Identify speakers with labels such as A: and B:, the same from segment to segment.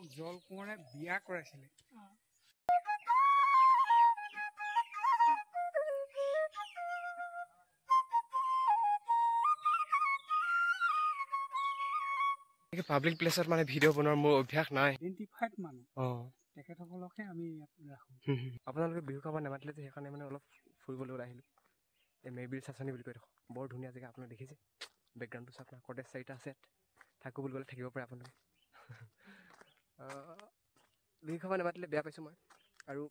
A: সিহঁতক জল কোঁৱৰে বিয়া কৰাইছিলে।
B: পাব্লিক প্লেছত মানে ভিডিঅ' বনোৱাৰ মোৰ অভ্যাস নাই।
A: আইডেণ্টিফাইড মানুহ তেখেতসকলকহে আমি ইয়াত ৰাখোঁ।
B: আপোনালোকে বিহু খাব নামাতিলে যে সেইকাৰণে মানে অলপ ফুৰিবলৈ ওলাই আহিলোঁ। এই মেবিল চাচনি বুলি কৈ দেখোঁ, বৰ ধুনীয়া জেগা। আপোনালোকে দেখিছে বেকগ্ৰাউণ্ডটো চাওক, আপোনাৰ কটেজ চাৰিটা আছে, ইয়াত থাকোঁ বুলি ক'লে থাকিব পাৰে আপোনালোকে। বিহু খাব নামাতিলে বেয়া পাইছোঁ মই, আৰু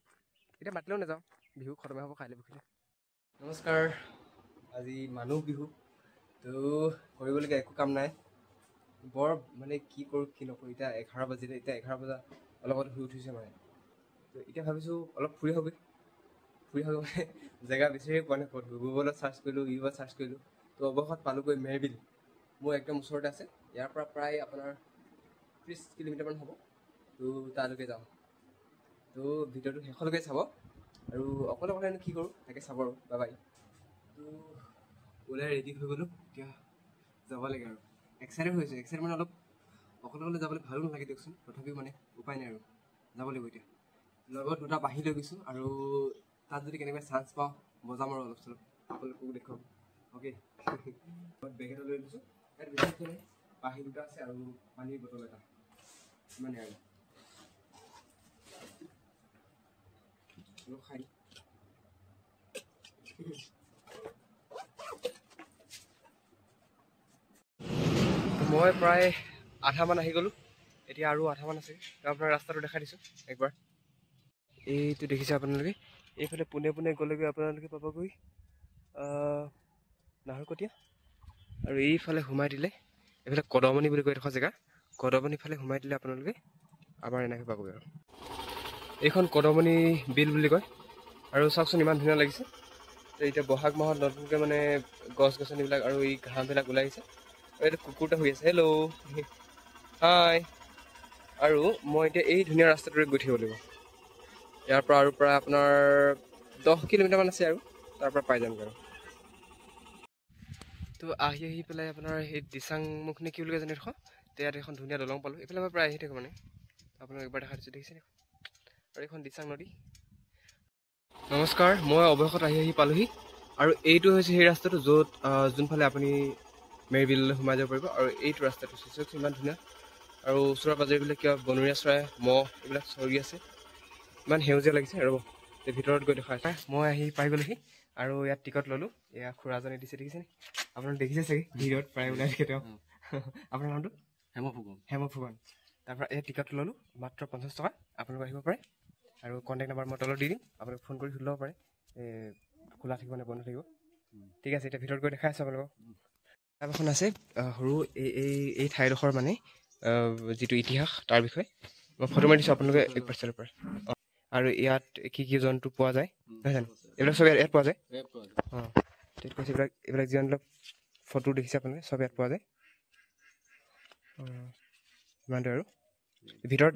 B: এতিয়া মাতিলেও নাযাওঁ, বিহু খতমে হ'ব কাইলৈ পৰহিলে। নমস্কাৰ, আজি মানুহ বিহু, তো কৰিবলগীয়া একো কাম নাই। বৰ মানে কি কৰোঁ কি নকৰোঁ, এতিয়া 11 বাজিলে। এতিয়া 11 বজা অলপত শুই উঠিছে মানে, তো এতিয়া ভাবিছোঁ অলপ ফুৰি হবে মানে জেগা বিচাৰিয়ে পোৱা নাই ক'ত। গুগলত চাৰ্চ কৰিলোঁ, ইউটিউবত চাৰ্চ কৰিলোঁ, তো অৱশেষত পালোঁগৈ মেৰবিল। মোৰ একদম ওচৰতে আছে, ইয়াৰ পৰা প্ৰায় আপোনাৰ 30 কিলোমিটাৰমান হ'ব। তো তালৈকে যাওঁ, তো ভিডিঅ'টো শেষলৈকে চাব, আৰু অকলে অকলেনো কি কৰোঁ তাকে চাব আৰু। Bye bye. তো ওলাই ৰেডি হৈ গ'লোঁ, এতিয়া যাব লাগে আৰু। এক্সাইটেড হৈছে, এক্সাইটেড মানে অলপ অকলে অকলে যাবলৈ ভালো নালাগে দিয়কচোন, তথাপিও মানে উপায় নাই আৰু যাব লাগিব। এতিয়া লগত দুটা বাঁহী লৈ গৈছোঁ, আৰু তাত যদি কেনেকৈ চান্স পাওঁ বজাম আৰু অলপ চলপ আপোনালোককো দেখুৱাম। অ'কে, বেগ এটা লৈ লৈছোঁ, ইয়াত বিশেষকৈ বাঁহী দুটা আছে আৰু পানীৰ বটল এটা, ইমানে আৰু অলপ খাই। মই প্ৰায় আধামান আহি গ'লোঁ, এতিয়া আৰু আধামান আছে। আপোনাৰ ৰাস্তাটো দেখাই দিছোঁ একবাৰ। এইটো দেখিছে আপোনালোকে, এইফালে পোনে পোনে গ'লেগৈ আপোনালোকে পাবগৈ নাহৰকটীয়া, আৰু এইফালে সোমাই দিলে এইফালে কদমনি বুলি কৈ এডোখৰ জেগা, কদমনি ফালে সোমাই দিলে আপোনালোকে আমাৰ এনেকৈ পাবগৈ। আৰু এইখন কদমনি বিল বুলি কয়, আৰু চাওকচোন ইমান ধুনীয়া লাগিছে। তো এতিয়া বহাগ মাহত নতুনকৈ মানে গছ গছনিবিলাক আৰু এই ঘাঁহবিলাক ওলাই আহিছে। আৰু এইটো কুকুৰ এটা হৈ আছে, হেল্ল' হাই। আৰু মই এতিয়া এই ধুনীয়া ৰাস্তাটোৰে গৈ থাকিব লাগিব। ইয়াৰ পৰা আৰু প্ৰায় আপোনাৰ 10 কিলোমিটাৰমান আছে, আৰু তাৰ পৰা পাই যামগৈ আৰু। তো আহি পেলাই আপোনাৰ সেই দিচাংমুখ নে কি বুলি কয় জানে দেখোন, ইয়াত এখন ধুনীয়া দলং পালোঁ। এইফালে মই প্ৰায় আহি থাকোঁ মানে, আপোনাক একবাৰ দেখা দিছোঁ, দেখিছে দেখোন। আৰু এইখন দিচাং নদী। নমস্কাৰ, মই অৱশেষত আহি পালোঁহি, আৰু এইটো হৈছে সেই ৰাস্তাটো য'ত যোনফালে আপুনি মেৰবিললৈ সোমাই যাব পাৰিব। আৰু এইটো ৰাস্তাটো চাওকচোন ইমান ধুনীয়া, আৰু ওচৰে পাঁজৰেবিলাক কিবা বনৰীয়া চৰাই, মহ এইবিলাক চৰি আছে, ইমান সেউজীয়া লাগিছে। ৰ'ব ভিতৰত গৈ দেখাই। মই আহি পাই গ'লোহি, আৰু ইয়াত টিকট ল'লোঁ। এয়া খুৰাজনে দিছে, দেখিছেনে? আপোনালোকে দেখিছে চাগে ভিডিঅ'ত প্ৰায় ওলাই থাকে তেওঁ। আপোনাৰ নামটো? হেম ফুকন। তাৰপৰা এই টিকটটো ল'লোঁ, মাত্ৰ 50 টকা। আপোনালোকে আহিব পাৰে, আৰু কণ্টেক্ট নাম্বাৰ মই তলত দি দিম, আপোনালোকে ফোন কৰি সুধি ল'ব পাৰে খোলা থাকিব নে বন্ধ থাকিব। ঠিক আছে, এতিয়া ভিতৰত গৈ দেখাই আছোঁ আপোনালোকক। কিতাপ এখন আছে সৰু এই ঠাইডোখৰ মানে যিটো ইতিহাস তাৰ বিষয়ে মই ফটো মাৰি দিছোঁ, আপোনালোকে একবাৰ চাব পাৰে। আৰু ইয়াত কি কি জন্তু পোৱা যায় নহয় জানো, এইবিলাক চব ইয়াত পোৱা যায়। ঠিক কৈছে, এইবিলাক যিমানবিলাক ফটো দেখিছে আপোনালোকে চব ইয়াত পোৱা যায়। ইমানটো আৰু ভিতৰত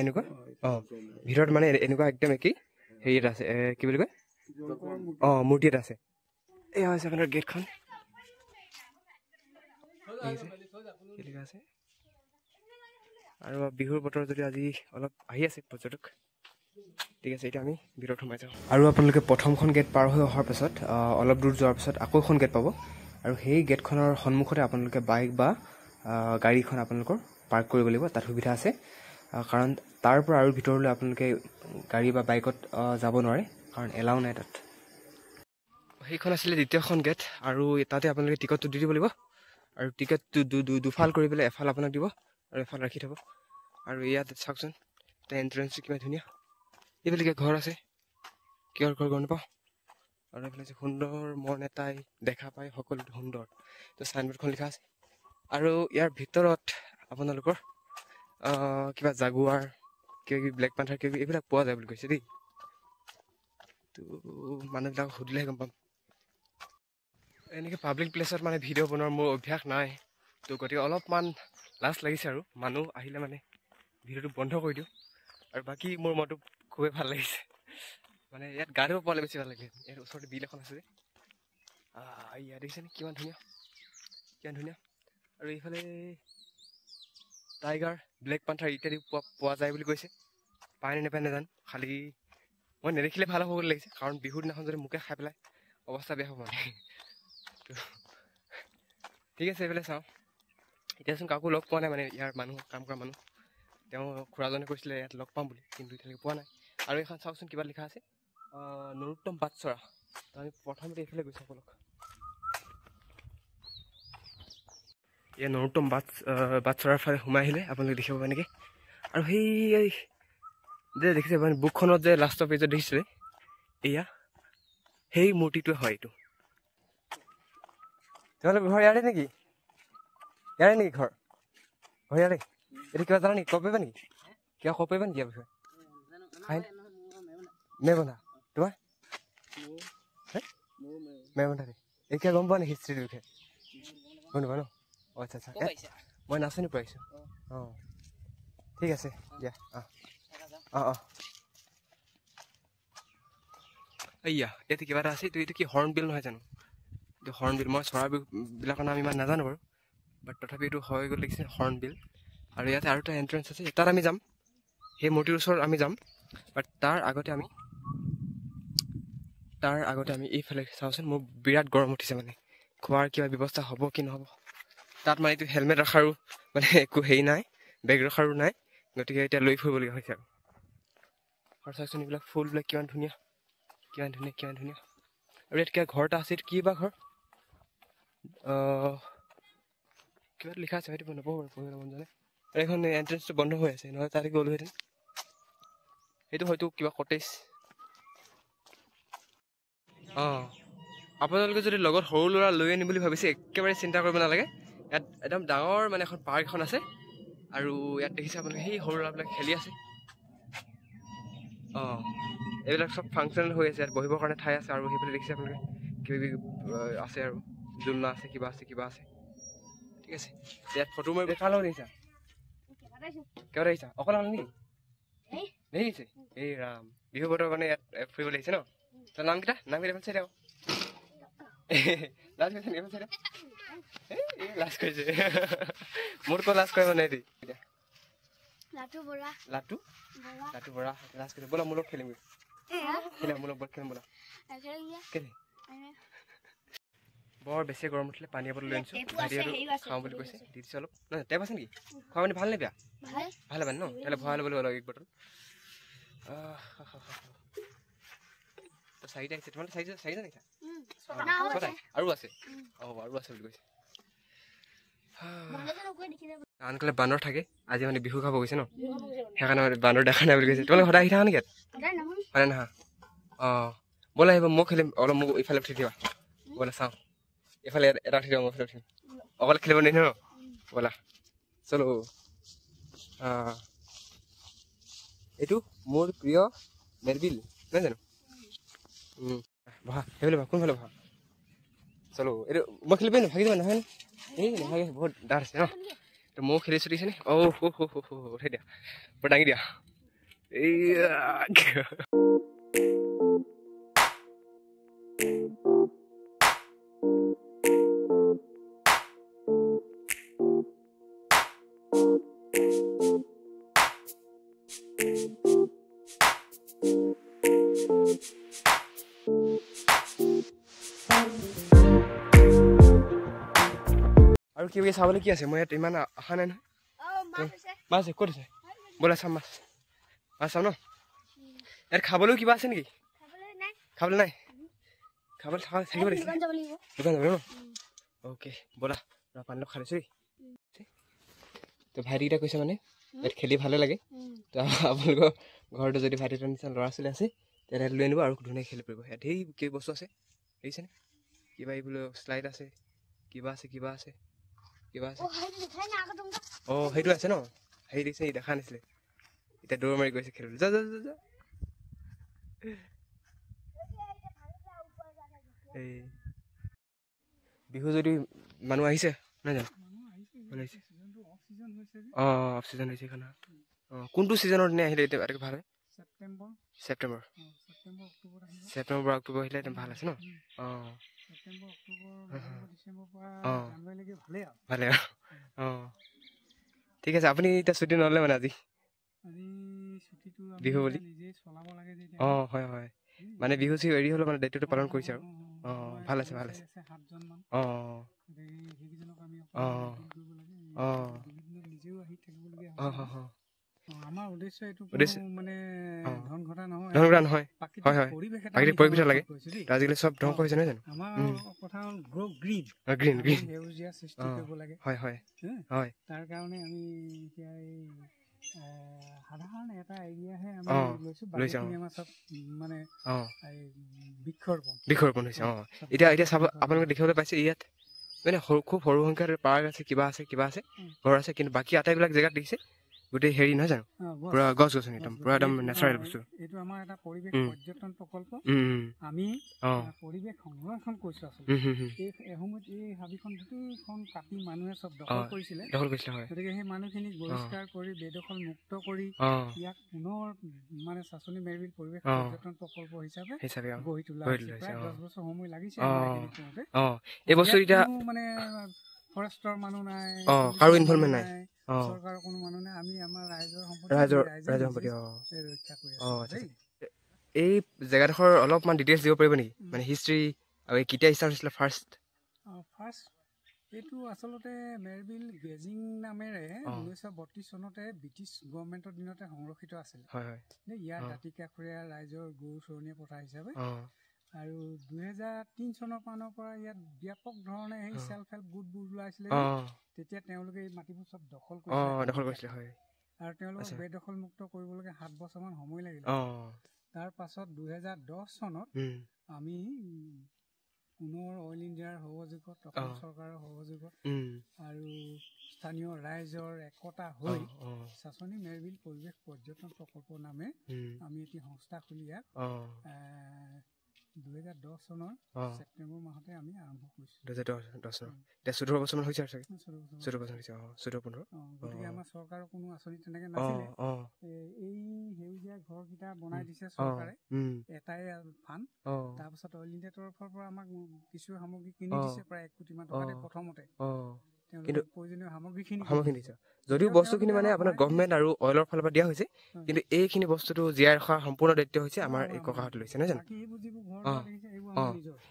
B: এনেকুৱা ভিতৰত মানে এনেকুৱা একদম একেই হেৰি এটা আছে, কি বুলি কয়, মূৰ্তি এটা আছে। এয়া হৈছে আপোনাৰ গেটখন, আছে। আৰু বিহুৰ বতৰ যদি আজি অলপ আহি আছে পৰ্যটক। ঠিক আছে, এতিয়া আমি ভিতৰত সোমাই যাওঁ। আৰু আপোনালোকে প্ৰথমখন গেট পাৰ হৈ অহাৰ পাছত অলপ দূৰ যোৱাৰ পাছত আকৌ এখন গেট পাব, আৰু সেই গেটখনৰ সন্মুখতে আপোনালোকে বাইক বা গাড়ীখন আপোনালোকৰ পাৰ্ক কৰিব লাগিব। তাত সুবিধা আছে, কাৰণ তাৰ পৰা আৰু ভিতৰলৈ আপোনালোকে গাড়ী বা বাইকত যাব নোৱাৰে, কাৰণ এলাও নাই তাত। সেইখন আছিলে দ্বিতীয়খন গেট, আৰু তাতে আপোনালোকে টিকটটো দি দিব লাগিব, আৰু টিকেটটো দুফাল কৰি পেলাই এফাল আপোনাক দিব আৰু এফাল ৰাখি থ'ব। আৰু ইয়াত চাওকচোন তাৰ এণ্ট্ৰেঞ্চটো কিমান ধুনীয়া। এইফালে ঘৰ আছে, কিহৰ ঘৰ গম নাপাওঁ। আৰু এইফালে যে সুন্দৰ মন এটাই দেখা পায় সকলোটো সুন্দৰ, তো চাইনবোৰ্ডখন লিখা আছে। আৰু ইয়াৰ ভিতৰত আপোনালোকৰ কিবা জাগুৱাৰ, কিবা কিবি ব্লেক পান্থাৰ কিবা কিবি এইবিলাক পোৱা যায় বুলি কৈছে দেই। তো মানুহবিলাকক সুধিলেহে গম পাম। এনেকৈ পাব্লিক প্লেছত মানে ভিডিঅ' বনোৱাৰ মোৰ অভ্যাস নাই, তো গতিকে অলপমান লাজ লাগিছে, আৰু মানুহ আহিলে মানে ভিডিঅ'টো বন্ধ কৰি দিওঁ। আৰু বাকী মোৰ মনটো খুবেই ভাল লাগিছে, মানে ইয়াত গা ধুব পালে বেছি ভাল লাগে। ইয়াত ওচৰতে বিল এখন আছে যে, ইয়াত দেখিছেনে কিমান ধুনীয়া, কিমান ধুনীয়া। আৰু এইফালে টাইগাৰ ব্লেক পান্থাৰ ইত্যাদি পোৱা যায় বুলি কৈছে। পায় নে নাপায় নাজানো, খালি মই নেদেখিলে ভাল হ'ব বুলি লাগিছে, কাৰণ বিহুৰ দিনাখন যদি মোকে খাই পেলাই অৱস্থা বেয়া হ'ব মানে। ঠিক আছে, এইফালে চাওঁ। এতিয়াচোন কাকো লগ পোৱা নাই মানে, ইয়াৰ মানুহ, কাম কৰা মানুহ। তেওঁ খুৰাজনে কৈছিলে ইয়াত লগ পাম বুলি, কিন্তু এতিয়ালৈকে পোৱা নাই। আৰু এইখন চাওকচোন, কিবা লিখা আছে, নৰোত্তম বাটচৰা। তো আমি প্ৰথমতে এইফালে গৈছোঁ সকলোক। এয়া নৰোত্তম বাটচৰাৰ ফালে সোমাই আহিলে আপোনালোকে দেখিব পাৰে নেকি। আৰু সেই যে দেখিছে মানে বুকখনত যে লাষ্টৰ পেজত দেখিছিলে, এয়া সেই মূৰ্তিটোৱে হয় এইটো। তোমালোক ঘৰ ইয়াৰে নেকি? ইয়াৰে নেকি ঘৰ? ঘৰ ইয়াৰে? এইটো কিবা জানা নেকি? ক'ব পাৰিবা নেকি? কিবা ক'ব পাৰিবা নেকি ইয়াৰ বিষয়ে? মেবন্ধা। তোমাৰ মেবন্ধা দেই। এই কিবা গম পোৱা নেকি হিষ্ট্ৰীটোৰ বিষয়ে? গম নোপোৱা ন? অঁ আচ্ছা আচ্ছা, মই নাচনি পৰা আহিছোঁ। অঁ ঠিক আছে দিয়া। অঁ অঁ এয়া ইয়াতে কিবা এটা আছে, এইটো কি হৰ্ণবিল নহয় জানো? এইটো হৰ্ণবিল। মই চৰাইবিলাকৰ নাম ইমান নাজানো বাৰু, বাট তথাপি এইটো হৈ গ'ল দেখিছে, হৰ্ণবিল। আৰু ইয়াতে আৰু এটা এণ্ট্ৰেঞ্চ আছে, তাত আমি যাম, সেই মূৰ্তিৰ ওচৰত আমি যাম। বাট তাৰ আগতে আমি এইফালে চাওঁচোন। মোৰ বিৰাট গৰম উঠিছে মানে, খোৱাৰ কিবা ব্যৱস্থা হ'ব কি নহ'ব। তাত মানে এইটো হেলমেট ৰখাৰো মানে একো হেৰি নাই, বেগ ৰখাৰো নাই, গতিকে এতিয়া লৈ ফুৰিবলগীয়া হৈছে আৰু চাওকচোন এইবিলাক ফুলবিলাক কিমান ধুনীয়া, কিমান ধুনীয়া, কিমান ধুনীয়া। আৰু ইয়াত কিবা ঘৰ এটা আছে, কি বা ঘৰ, কিবা লিখা আছে, সেইটো নপঢ়ো, পঢ়িবলৈ মন যোৱা নাই। আৰু এইখন এণ্ট্ৰেঞ্চটো বন্ধ হৈ আছে, নহ'লে তাতে গ'লোহেঁতেন। সেইটো হয়তো কিবা কটেজ। অঁ, আপোনালোকে যদি লগত সৰু ল'ৰা লৈ আনিম বুলি ভাবিছে, একেবাৰে চিন্তা কৰিব নালাগে। ইয়াত একদম ডাঙৰ মানে এখন পাৰ্ক এখন আছে, আৰু ইয়াত দেখিছে আপোনালোকে সেই সৰু ল'ৰাবিলাক খেলি আছে। অঁ, এইবিলাক চব ফাংচন হৈ আছে, ইয়াত বহিবৰ কাৰণে ঠাই আছে। আৰু সেইফালে দেখিছে আপোনালোকে কিবা কিবি আছে, আৰু জোলনা আছে, কিবা আছে, কিবা আছে। ঠিক আছে, ইয়াত ফটো মাৰিব। কাৰ লগত দেখিছা? কিয় দেখিছা? অকলে হ'ল নেকি? দেখিছে? এই ৰাম, বিহু বতৰ মানে ইয়াত ফুৰিব লাগিছে ন? তোৰ নামকেইটা চাই দিয়ক। লাজ কৰিছে নেকি? চাই লাজ কৰিছে, মোৰতো লাজ কৰিব নাই দেই। লাটু বৰা লাজ কৰিছে। ব'লা মোৰ লগত খেলিম, মোৰ লগত খেলিম ব'লা। বৰ বেছি গৰম উঠিলে পানী বটল লৈ আনিছোঁ, ভাইটিহঁতো খাওঁ বুলি কৈছে, দি দিছোঁ অলপ। নহয় টেপ আছে নেকি? খোৱা পানী ভাল নে বেয়া? ভালে পানী ন? তেতিয়াহ'লে ভৰাই ল'ব লাগিব এক বটল। চাৰিটা আহিছে, তোমালোকে চাৰিটা নেকি? আৰু আছে? অঁ, আৰু আছে বুলি কৈছে। আনকালে বান্দৰ থাকে, আজি মানে বিহু খাব গৈছে ন, সেইকাৰণে মানে বান্দৰ দেখা নাই বুলি কৈছে। তোমালোকে সদায় আহি থাকা নেকি ইয়াত? সদায় নাহা? অঁ, ব'লা আহিব, মই খেলিম অলপ, মোক ইফালে উঠি দিবা। ব'লা চাওঁ, এইফালে এটা উঠি দিবা, মই ইফালে উঠিম। অকলে খেলিব নিদিয়ে ন? ব'লা চলো। এইটো মোৰ প্ৰিয় মেৰবিল, নহয় জানো? বহা, সেইফালে বহা, কোনফালে বহা? চলো, এইটো মই খেলিব পাৰিম, ভাগি যাবা নহয় ন? এই নাভাগে, বহুত ডাঠ আছে ন? তো ময়ো খেলিছোঁ দেখিছেনে? উঠাই দিয়া, বৰ দাঙি দিয়া। এই আৰু কিবা চাবলৈ কি আছে? মই ইয়াত ইমান অহা নাই নহয়। মাছ আছে, ক'ত আছে? ব'লা চাম মাছ। মাছ চাম ন? ইয়াত খাবলৈও কিবা আছে নেকি? খাবলৈ নাই? খাবলৈ থাকিব লাগিছিল। দোকান যাব ন? অ'কে, ব'লা পানী অলপ খাই লৈছোঁ দেই। তো ভাইটিকেইটা কৈছে মানে ইয়াত খেলি ভালে লাগে, তো আপোনালোকৰ ঘৰতো যদি ভাইটিহঁতৰ নিচিনা ল'ৰা ছোৱালী আছে, তেতিয়া লৈ আনিব আৰু ধুনীয়াকৈ খেলি পাৰিব। ইয়াত ধেৰ কিবা বস্তু আছে, দেখিছেনে? কিবা এইবোৰ শ্লাইড আছে, কিবা আছে, কিবা আছে, কিবা আছে। অঁ, সেইটো আছে ন? হেৰি দেখিছে, দেখা নাছিলে, এতিয়া দৌৰ মাৰি গৈছে খেলিবলৈ। যা যা যা যা। এই বিহু যদি মানুহ আহিছে, নহয় জানো? অঁ, অফ চিজন হৈছে এইখন। অঁ, কোনটো ছিজনৰ দিনে আহিলে এতিয়া আটাইতকৈ ভাল হয়? ছেপ্টেম্বৰ পৰা অক্টোবৰ আহিলে একদম ভাল আছে ন? অঁ, অঁ, ভালে আৰু। অঁ, ঠিক আছে আপুনি এতিয়া ছুটি নল'লে মানে আজি
A: আজি ছুটিটো আমি
B: বিহু বুলি
A: নিজে চলাব লাগে যে
B: হয় হয় মানে বিহু চিহু এৰি হ'লেও মানে দায়িত্বটো পালন কৰিছে আৰু ভাল আছে ভাল আছে
A: 7জন মান সেইকেইজনক আমি কৰিব লাগে নিজেও আহি থাকিবলগীয়া হৈছে আমাৰ উদ্দেশ্য এইটো মানে ধন ঘটা নহয় পৰিৱেশ এটা লাগে
B: আজিকালি চব ধ্বংস হৈছে নহয় জানো
A: আমাৰ কথা হ'ল গ্ৰীণ সেউজীয়া সৃষ্টি কৰিব লাগে
B: হয় হয় হয়
A: তাৰ কাৰণে আমি এতিয়া এই সাধাৰণ এটা এৰিয়াহে আমি লৈছো বাকীখিনি আমাৰ চব মানে বৃক্ষৰোপণ হৈছে
B: এতিয়া চাব আপোনালোকে দেখিবলৈ পাইছে ইয়াত মানে খুব সৰু সংখ্যাত পাৰ্ক আছে কিবা আছে ঘৰ আছে কিন্তু বাকী আটাইবিলাক জেগাত দেখিছে গোটেই হেৰি নহয় জানো পুৰা গছ গছনি একদম পুৰা একদম নেচাৰেল বস্তু
A: এইটো আমাৰ এটা পৰিৱেশ পৰ্যটন প্ৰকল্প আমি পৰিৱেশ সংৰক্ষণ কৰিছো আচলতে এই সময়ত এই হাবিখন গোটেইখন কাটি মানুহে চব দখল কৰিছিলে গতিকে সেই মানুহখিনিক বহিষ্কাৰ কৰি বেদখল মুক্ত কৰি ইয়াক পুনৰ মানে চাচনি মেৰবিল পৰিৱেশ পৰ্যটন প্ৰকল্প হিচাপে গঢ়ি তোলা হৈছে প্ৰায় 10 বছৰ সময় লাগিছে
B: এই বস্তু এতিয়া
A: মানে ফৰেষ্টৰ মানুহ নাই
B: কাৰো ইনভলভমেন্ট নাই
A: চৰকাৰৰ কোনো মানুহ নাই আমি আমাৰ ৰাইজৰ সম্পত্তি ৰক্ষা কৰি আছো
B: এই জেগাডোখৰ অলপমান ডিটেইলছ দিব পাৰিব নেকি মানে হিষ্ট্ৰী আৰু কেতিয়া ষ্টাৰ্ট হৈছিলে ফাৰ্ষ্ট
A: এইটো আচলতে মেৰবিল গেজিং নামেৰে 1932 চনতে ব্ৰিটিছ গভৰ্ণমেণ্টৰ দিনতে সংৰক্ষিত আছিল ইয়াত দাঁতিকাষৰীয়া ৰাইজৰ গৰু চৰণীয়া পথাৰ হিচাপে আৰু 2003 চনৰ পৰা ইয়াত ব্যাপক ধৰণে সেই সেল্ফ হেল্প গোটবোৰ ওলাইছিলে তেতিয়া তেওঁলোকে এই মাটিবোৰ চব দখল কৰিছিলে আৰু তেওঁলোকক বেদখল মুক্ত কৰিবলৈকে 7 বছৰমান সময় লাগিলে তাৰ পাছত 2010 চনত আমি পুনৰ অইল ইণ্ডিয়াৰ সহযোগত অসম চৰকাৰৰ সহযোগত আৰু স্থানীয় ৰাইজৰ একতা হৈ চাচনি মেৰবিল পৰিৱেশ পৰ্যটন প্ৰকল্প নামে আমি এটি সংস্থা খুলি ইয়াক 2010 চনৰ ছেপ্টেম্বৰ মাহতে আমি আৰম্ভ কৰিছোঁ
B: 2010 চনৰ এতিয়া 14 বছৰমান হৈছে আৰু চাগে 14 বছৰ হৈছে 14-15
A: গতিকে আমাৰ চৰকাৰৰ কোনো আঁচনি তেনেকৈ নাছিলে এই সেউজীয়া ঘৰকেইটা বনাই দিছে চৰকাৰে এটাই ফাণ্ড তাৰপাছত অইল ইণ্ডিয়াৰ তৰফৰ পৰা আমাক কিছু সামগ্ৰী কিনি দিছে প্ৰায় 1 কোটি মান টকাতে প্ৰথমতে কিন্তু প্ৰয়োজনীয় সামগ্ৰীখিনি দিছে
B: যদিও বস্তুখিনি মানে আপোনাৰ গভৰ্ণমেণ্ট আৰু অইলৰ ফালৰ পৰা দিয়া হৈছে কিন্তু এইখিনি বস্তুটো জীয়াই ৰখাৰ সম্পূৰ্ণ দায়িত্ব হৈছে আমাৰ এই ককাহঁতে লৈছে নহয় জানো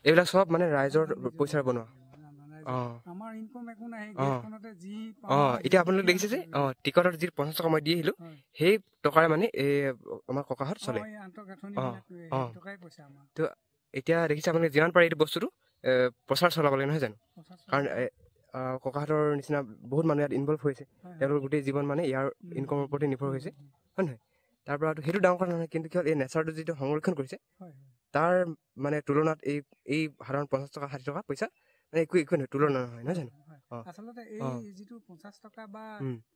B: এইবিলাক চব মানে ৰাইজৰ পইচাৰ বনোৱা
A: আমাৰ ইনকম একো নাই
B: এতিয়া আপোনালোকে দেখিছে যে টিকটৰ যি 50 টকা মই দি আহিলো সেই টকাৰে মানে এই আমাৰ ককাহঁত চলে তো এতিয়া দেখিছে আপোনালোকে যিমান পাৰে এইটো বস্তুটো প্ৰচাৰ চলাব লাগে নহয় জানো কাৰণ ককাহঁতৰ নিচিনা বহুত মানুহ ইয়াত ইনভলভ হৈছে তেওঁলোকৰ গোটেই জীৱন মানে ইয়াৰ ইনকমৰ ওপৰতে নিৰ্ভৰ হৈছে হয় নহয় তাৰ পৰা সেইটো ডাঙৰ কথা নহয় কিন্তু কি হ'ল এই নেচাৰটো যিটো সংৰক্ষণ কৰিছে তাৰ মানে তুলনাত এই সাধাৰণ 50 টকা 60 টকা পইচা মানে একো নহয় তুলনা নহয় নহয় জানো
A: আচলতে এই যিটো 50 টকা বা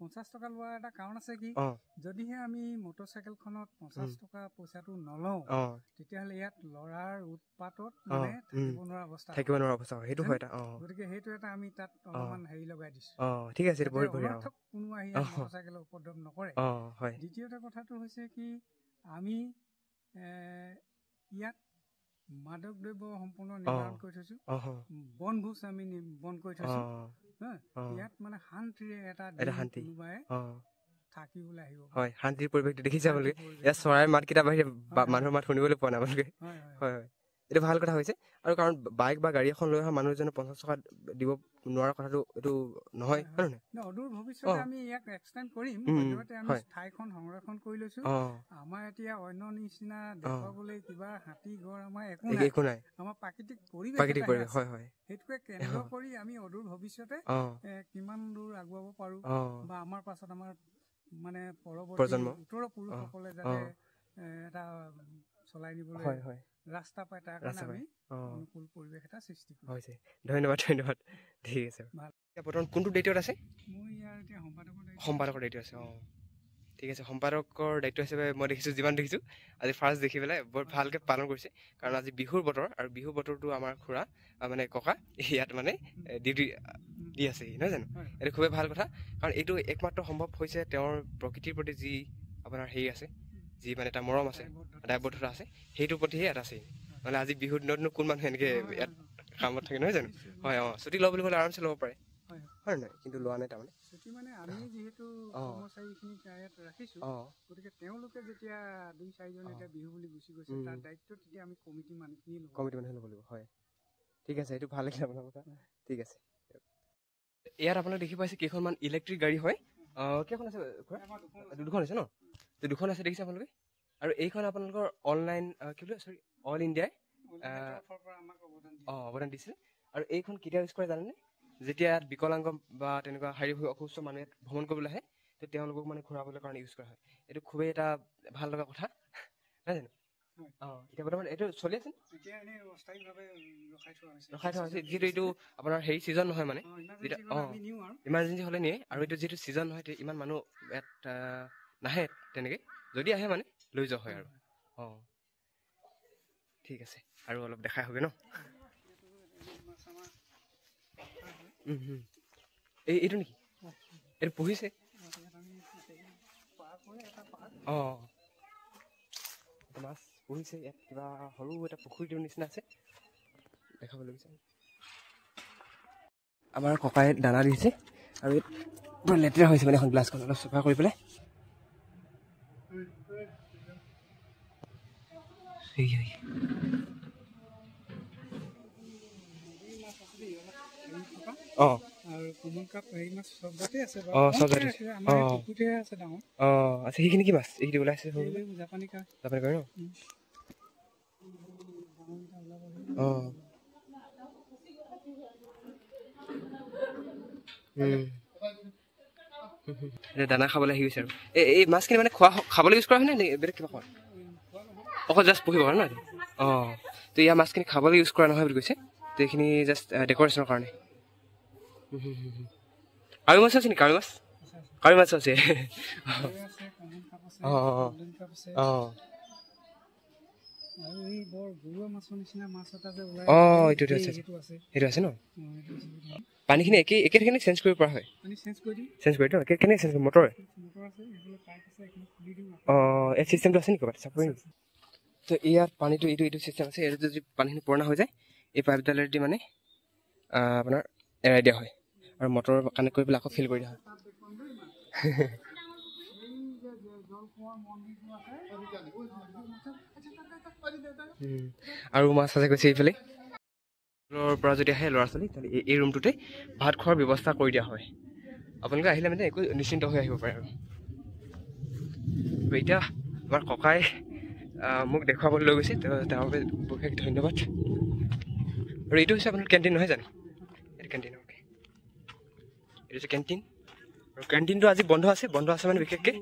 A: 50 টকা লোৱাৰ এটা কাৰণ আছে কি যদিহে আমি মটৰচাইকেলখনত 50 টকা পইচাটো নলওঁ তেতিয়াহ'লে ইয়াত লৰাৰ উৎপাতত মানে থাকিব নোৱাৰা অৱস্থা
B: সেইটো হয় এটা
A: গতিকে সেইটো এটা আমি তাত অলপমান হেৰি লগাই দিছো
B: ঠিক আছে বহুত বঢ়িয়া
A: কোনো আহি মটৰচাইকেলৰ উপদ্ৰৱ নকৰে দ্বিতীয়তে কথাটো হৈছে কি আমি ইয়াত মাদক দ্ৰব্য সম্পূৰ্ণ নিবাৰণ কৰি থৈছো বনভোজ আমি বন্ধ কৰি থৈছো ইয়াত মানে শান্তিৰে এটা কোনোবাই থাকিবলৈ আহিব
B: হয় শান্তিৰ পৰিৱেশটো দেখিছে আপোনালোকে ইয়াত চৰাইৰ মাতকেইটা বাহিৰে মানুহৰ মাত শুনিবলৈ পোৱা নাই আপোনালোকে হয় এইটো ভাল কথা হৈছে আৰু কাৰণ বাইক বা গাড়ী এখন লৈ অহা মানুহ এজনে 50 টকা দিব নোৱাৰা কথাটো এইটো নহয় হয় নহয়
A: অদূৰ ভৱিষ্যতে আমি ইয়াক এক্সটেণ্ড কৰিম লগতে আমি ঠাইখন সংৰক্ষণ কৰি লৈছো আমাৰ এতিয়া অন্য নিচিনা দেখাবলৈ কিবা হাতী গড় আমাৰ একো নাই আমাৰ প্ৰাকৃতিক পৰিৱেশ
B: হয় হয়
A: সেইটোকে কেন্দ্ৰ কৰি আমি অদূৰ ভৱিষ্যতে কিমান দূৰ আগুৱাব পাৰো বা আমাৰ পাছত আমাৰ মানে পৰৱৰ্তী উত্তৰ পুৰুষসকলে যাতে এটা চলাই নিবলৈ ৰাস্তা পায় তাৰ কাৰণে আমি অনুকূল পৰিৱেশ এটা সৃষ্টি কৰিছো
B: ধন্যবাদ ঠিক আছে বৰ্তমান কোনটো দায়িত্বত আছে
A: মই ইয়াৰ এতিয়া
B: সম্পাদকৰ দায়িত্ব আছে ঠিক আছে সম্পাদকৰ দায়িত্ব হিচাপে মই দেখিছোঁ যিমান দেখিছোঁ আজি ফাৰ্ষ্ট দেখি পেলাই বৰ ভালকৈ পালন কৰিছে কাৰণ আজি বিহুৰ বতৰ আৰু বিহুৰ বতৰটো আমাৰ খুৰা মানে ককা ইয়াত মানে ডিউটি দি আছে নহয় জানো এইটো খুবেই ভাল কথা কাৰণ এইটো একমাত্ৰ সম্ভৱ হৈছে তেওঁৰ প্ৰকৃতিৰ প্ৰতি যি আপোনাৰ হেৰি আছে যি মানে এটা মৰম আছে দায়বদ্ধতা আছে সেইটোৰ প্ৰতিহে এটা আছে নহ'লে আজি বিহুৰ দিনতনো কোন মানুহ এনেকৈ ইয়াত কামত থাকে নহয় জানো হয় ছুটি লওঁ বুলি ক'লে আৰামছে ল'ব পাৰে হয় নহয়, কিন্তু লোৱা নাই তাৰমানে
A: ছুটি মানে আমি যিহেতু কৰ্মচাৰীখিনিক ইয়াত ৰাখিছোঁ, গতিকে তেওঁলোকে যেতিয়া 2-4জন এতিয়া বিহু বুলি গুচি গৈছে, তাৰ দায়িত্ব তেতিয়া আমি কমিটি মানুহখিনি
B: ল'ব লাগিব। হয়, ঠিক আছে, এইটো ভাল লাগিলে আপোনাৰ কথা। ঠিক আছে, ইয়াত আপোনালোকে দেখি পাইছে কেইখনমান ইলেক্ট্ৰিক গাড়ী হয়। কেইখন আছে? দুখন আছে ন? তো দুখন আছে দেখিছে আপোনালোকে। আৰু এইখন আপোনালোকৰ অনলাইন কি বোলে চৰি অল ইণ্ডিয়াই অৱদান দিছিলে। আৰু এইখন কেতিয়া ইউজ কৰে জানেনে? যেতিয়া বিকলাংগ বা তেনেকুৱা শাৰীৰিক অসুস্থ মানুহে ভ্ৰমণ কৰিবলৈ আহে, তো তেওঁলোকক মানে ঘূৰাবলৈ কাৰণে ইউজ কৰা হয়। এইটো খুবেই এটা ভাল লগা কথা, নহয় জানো? এতিয়া বৰ্তমান এইটো চলি আছে, ৰখাই থোৱা হৈছে। যিহেতু এইটো আপোনাৰ হেৰি ছিজন নহয়, মানে ইমাৰ্জেঞ্চি হ'লে নিয়ে। আৰু এইটো যিহেতু ছিজন নহয়, ইমান মানুহ ইয়াত নাহে তেনেকৈ, যদি আহে মানে লৈ যোৱা হয় আৰু। ঠিক আছে, আৰু অলপ দেখাই হবে ন? এইটো নেকি? এইটো পঢ়িছে? মাছ পঢ়িছে ইয়াত। কিবা সৰু এটা পুখুৰীটোৰ নিচিনা আছে, দেখাবলৈ বিচাৰিম। আমাৰ ককাই দানা দিছে, আৰু পুৰা লেতেৰা হৈছে মানে এখন গ্লাছখন অলপ চাফা কৰি পেলাই। সেইখিনি কি মাছ? এইখিনি ওলাইছে জাপানী কাই ন? দানা খাবলৈ আহি গৈছে। আৰু এই মাছখিনি মানে খাবলৈ ইউজ কৰা হয় নে বেলেগ কিবা খোৱা? অকল জাষ্ট পুহিব কাৰণে ন? তো ইয়াৰ মাছখিনি খাবলৈ ইউজ কৰা নহয় বুলি কৈছে। তো এইখিনি জাষ্ট ডেক'ৰেশ্যনৰ কাৰণে। কাৱৈ মাছ আছে নেকি? কাৱৈ মাছ আছে। সেইটো আছে ন? পানীখিনি একে ঠাইখিনি চেঞ্জ কৰিব পৰা হয়? চেঞ্জ কৰি দিওঁ। কেনেকৈ চেঞ্জ কৰিম? মটৰ? এই চিষ্টেমটো আছে নেকি ক'ৰবাত? চাব পাৰিম? তো ইয়াত পানীটো এইটো চিষ্টেম আছে। এইটো যদি পানীখিনি পুৰণা হৈ যায়, এই পাইপডালেদি মানে আপোনাৰ এৰাই দিয়া হয়, আৰু মটৰ কানেক্ট কৰি পেলাই আকৌ ফিল কৰি দিয়া হয়। আৰু মাছ আছে কৈছে এইফালে পৰা যদি আহে ল'ৰা ছোৱালী, তেতিয়াহ'লে এই ৰুমটোতে ভাত খোৱাৰ ব্যৱস্থা কৰি দিয়া হয়। আপোনালোকে আহিলে মানে একো নিশ্চিন্ত হৈ আহিব পাৰে। আৰু এতিয়া আমাৰ ককাই মোক দেখুৱাবলৈ লৈ গৈছে, তেওঁৰ বাবে বিশেষ ধন্যবাদ। আৰু এইটো হৈছে আপোনাৰ কেণ্টিন নহয় জানো? এইটো কেণ্টিন। অ'কে, এইটো হৈছে কেণ্টিন। আৰু কেণ্টিনটো আজি বন্ধ আছে মানে বিশেষকৈ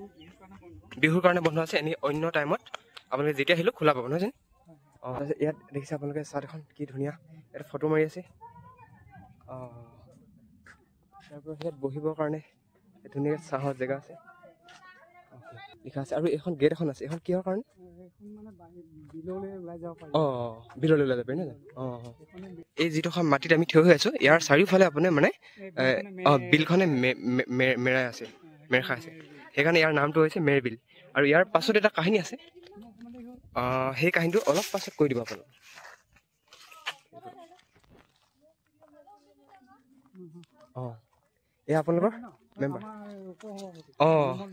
B: বিহুৰ কাৰণে বন্ধ আছে। এনেই অন্য টাইমত আপোনালোকে যেতিয়া আহিলেও খোলা পাব, নহয় জানো? ইয়াত দেখিছে আপোনালোকে চাট এখন কি ধুনীয়া, এটা ফটো মাৰি আছে। তাৰপৰা ইয়াত বহিবৰ কাৰণে ধুনীয়া চাহৰ জেগা আছে, লিখা আছে। আৰু এখন গেট এখন আছে, এখন কিহৰ কাৰণে? বিললৈ ওলাই যাব পাৰি নহয় জানো? এই যিডোখৰ মাটিত আমি থিয় হৈ আছো, ইয়াৰ চাৰিওফালে আপোনাৰ মানে বিলখনে মেৰাই আছে, মেৰ খাই আছে। সেইকাৰণে ইয়াৰ নামটো হৈছে মেৰবিল। আৰু ইয়াৰ পাছত এটা কাহিনী আছে, সেই কাহিনীটো অলপ পাছত কৈ দিব আপোনালোক। এয়া আপোনালোকৰ মেম্বাৰ।